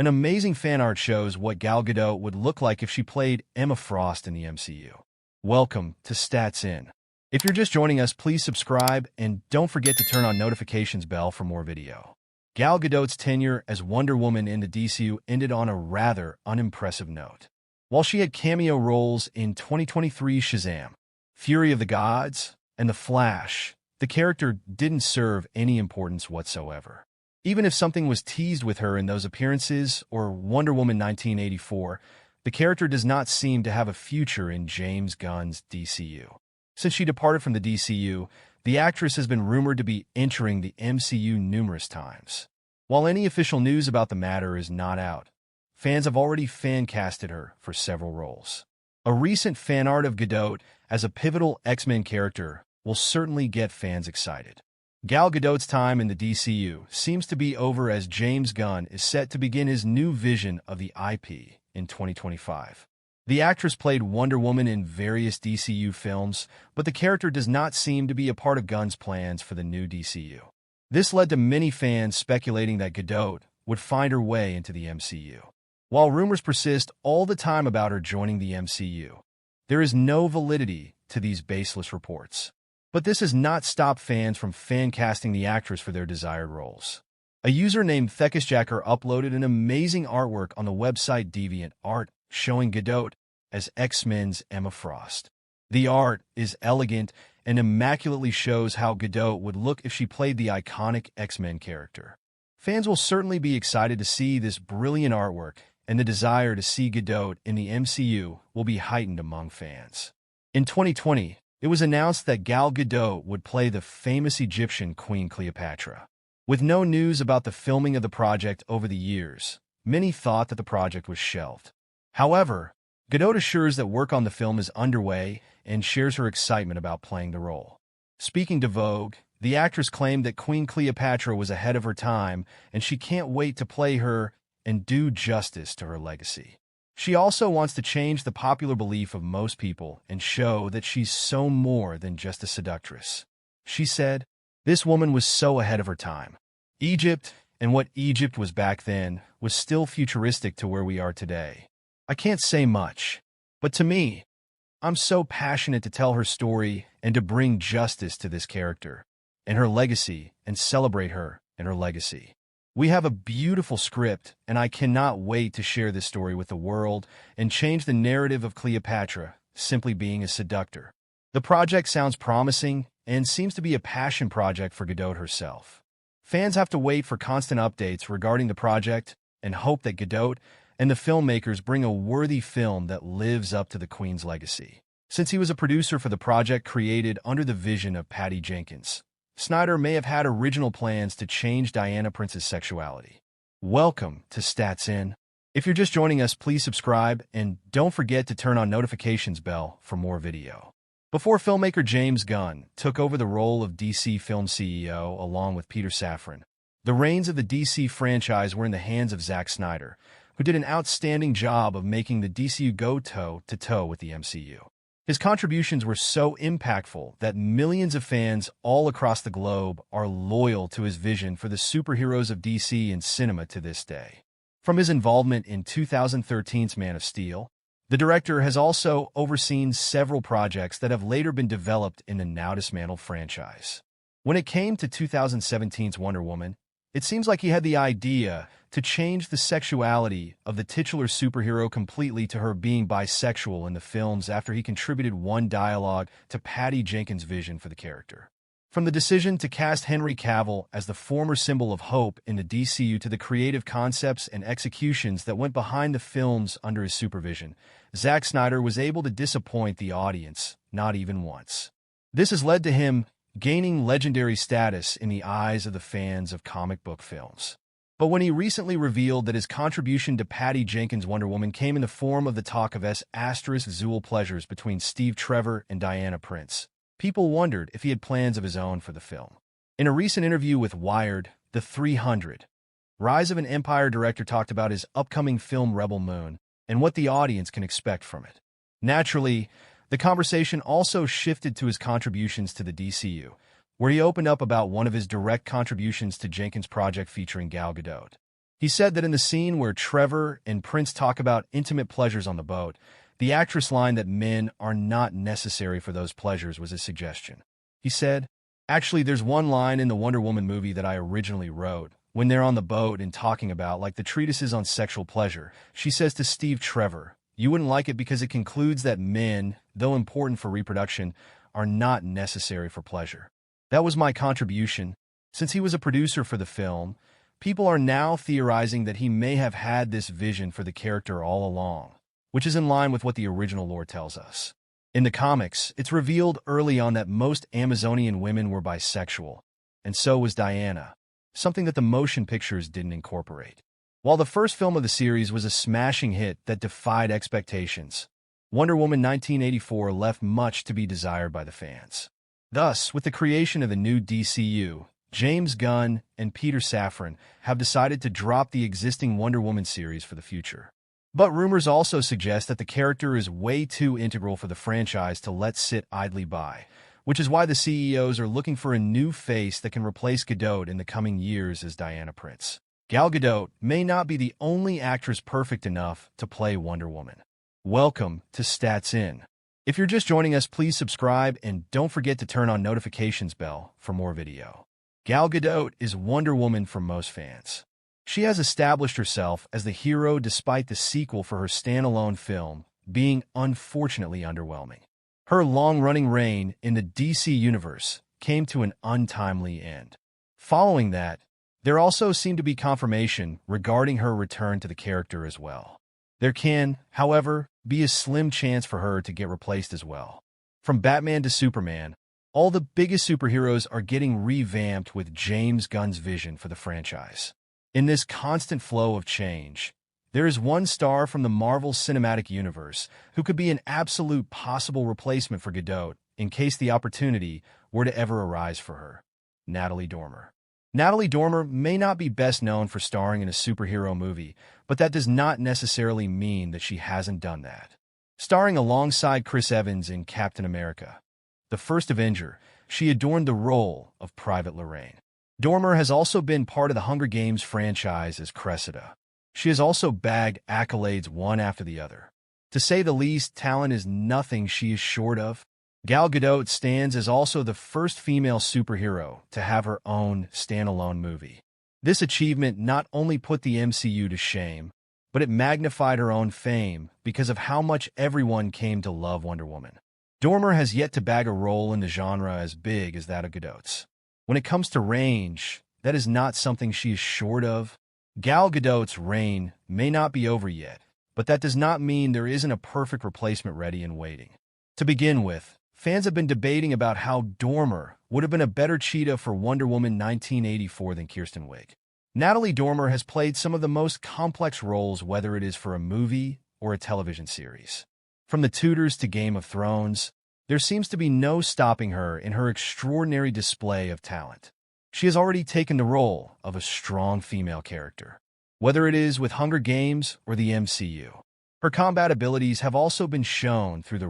An amazing fan art shows what Gal Gadot would look like if she played Emma Frost in the MCU. Welcome to Stats In. If you're just joining us, please subscribe and don't forget to turn on notifications bell for more video. Gal Gadot's tenure as Wonder Woman in the DCU ended on a rather unimpressive note. While she had cameo roles in 2023 Shazam, Fury of the Gods, and The Flash, the character didn't serve any importance whatsoever. Even if something was teased with her in those appearances or Wonder Woman 1984, the character does not seem to have a future in James Gunn's DCU. Since she departed from the DCU, the actress has been rumored to be entering the MCU numerous times. While any official news about the matter is not out, fans have already fan-casted her for several roles. A recent fan art of Gadot as a pivotal X-Men character will certainly get fans excited. Gal Gadot's time in the DCU seems to be over as James Gunn is set to begin his new vision of the IP in 2025. The actress played Wonder Woman in various DCU films, but the character does not seem to be a part of Gunn's plans for the new DCU. This led to many fans speculating that Gadot would find her way into the MCU. While rumors persist all the time about her joining the MCU, there is no validity to these baseless reports. But this has not stopped fans from fan-casting the actress for their desired roles. A user named Thekisjacker uploaded an amazing artwork on the website DeviantArt showing Gadot as X-Men's Emma Frost. The art is elegant and immaculately shows how Gadot would look if she played the iconic X-Men character. Fans will certainly be excited to see this brilliant artwork, and the desire to see Gadot in the MCU will be heightened among fans. In 2020, it was announced that Gal Gadot would play the famous Egyptian Queen Cleopatra. With no news about the filming of the project over the years, many thought that the project was shelved. However, Gadot assures that work on the film is underway and shares her excitement about playing the role. Speaking to Vogue, the actress claimed that Queen Cleopatra was ahead of her time and she can't wait to play her and do justice to her legacy. She also wants to change the popular belief of most people and show that she's so more than just a seductress. She said, "This woman was so ahead of her time. Egypt, and what Egypt was back then, was still futuristic to where we are today. I can't say much, but to me, I'm so passionate to tell her story and to bring justice to this character and her legacy and celebrate her and her legacy. We have a beautiful script, and I cannot wait to share this story with the world and change the narrative of Cleopatra simply being a seductor." The project sounds promising and seems to be a passion project for Gadot herself. Fans have to wait for constant updates regarding the project and hope that Gadot and the filmmakers bring a worthy film that lives up to the Queen's legacy. Since he was a producer for the project created under the vision of Patty Jenkins, Snyder may have had original plans to change Diana Prince's sexuality. Welcome to Stats In. If you're just joining us, please subscribe and don't forget to turn on notifications bell for more video. Before filmmaker James Gunn took over the role of DC Film CEO along with Peter Safran, the reins of the DC franchise were in the hands of Zack Snyder, who did an outstanding job of making the DCU go toe-to-toe with the MCU. His contributions were so impactful that millions of fans all across the globe are loyal to his vision for the superheroes of DC in cinema to this day. From his involvement in 2013's Man of Steel, the director has also overseen several projects that have later been developed in the now-dismantled franchise. When it came to 2017's Wonder Woman, it seems like he had the idea to change the sexuality of the titular superhero completely to her being bisexual in the films after he contributed one dialogue to Patty Jenkins' vision for the character. From the decision to cast Henry Cavill as the former symbol of hope in the DCU to the creative concepts and executions that went behind the films under his supervision, Zack Snyder was able to disappoint the audience, not even once. This has led to him gaining legendary status in the eyes of the fans of comic book films. But when he recently revealed that his contribution to Patty Jenkins' Wonder Woman came in the form of the talk of Zool pleasures between Steve Trevor and Diana Prince, people wondered if he had plans of his own for the film. In a recent interview with Wired, The 300, Rise of an Empire director talked about his upcoming film Rebel Moon and what the audience can expect from it. Naturally, the conversation also shifted to his contributions to the DCU, where he opened up about one of his direct contributions to Jenkins' project featuring Gal Gadot. He said that in the scene where Trevor and Prince talk about intimate pleasures on the boat, the actress line that men are not necessary for those pleasures was his suggestion. He said, "Actually, there's one line in the Wonder Woman movie that I originally wrote. When they're on the boat and talking about, like, the treatises on sexual pleasure, she says to Steve Trevor, 'You wouldn't like it because it concludes that men, though important for reproduction, are not necessary for pleasure.' That was my contribution. Since he was a producer for the film, people are now theorizing that he may have had this vision for the character all along, which is in line with what the original lore tells us. In the comics, it's revealed early on that most Amazonian women were bisexual, and so was Diana, something that the motion pictures didn't incorporate. While the first film of the series was a smashing hit that defied expectations, Wonder Woman 1984 left much to be desired by the fans. Thus, with the creation of the new DCU, James Gunn and Peter Safran have decided to drop the existing Wonder Woman series for the future. But rumors also suggest that the character is way too integral for the franchise to let sit idly by, which is why the CEOs are looking for a new face that can replace Gadot in the coming years as Diana Prince. Gal Gadot may not be the only actress perfect enough to play Wonder Woman. Welcome to Stats In. If you're just joining us, please subscribe and don't forget to turn on notifications bell for more video. Gal Gadot is Wonder Woman for most fans. She has established herself as the hero despite the sequel for her standalone film being unfortunately underwhelming. Her long-running reign in the DC universe came to an untimely end. Following that, there also seemed to be confirmation regarding her return to the character as well. There can, however, be a slim chance for her to get replaced as well. From Batman to Superman, all the biggest superheroes are getting revamped with James Gunn's vision for the franchise. In this constant flow of change, there is one star from the Marvel Cinematic Universe who could be an absolute possible replacement for Gadot in case the opportunity were to ever arise for her: Natalie Dormer. Natalie Dormer may not be best known for starring in a superhero movie, but that does not necessarily mean that she hasn't done that. Starring alongside Chris Evans in Captain America, The First Avenger, she adorned the role of Private Lorraine. Dormer has also been part of the Hunger Games franchise as Cressida. She has also bagged accolades one after the other. To say the least, talent is nothing she is short of. Gal Gadot stands as also the first female superhero to have her own standalone movie. This achievement not only put the MCU to shame, but it magnified her own fame because of how much everyone came to love Wonder Woman. Dormer has yet to bag a role in the genre as big as that of Gadot's. When it comes to range, that is not something she is short of. Gal Gadot's reign may not be over yet, but that does not mean there isn't a perfect replacement ready and waiting. To begin with, fans have been debating about how Dormer would have been a better cheetah for Wonder Woman 1984 than Kirsten Wiig. Natalie Dormer has played some of the most complex roles, whether it is for a movie or a television series. From The Tudors to Game of Thrones, there seems to be no stopping her in her extraordinary display of talent. She has already taken the role of a strong female character, whether it is with Hunger Games or the MCU. Her combat abilities have also been shown through the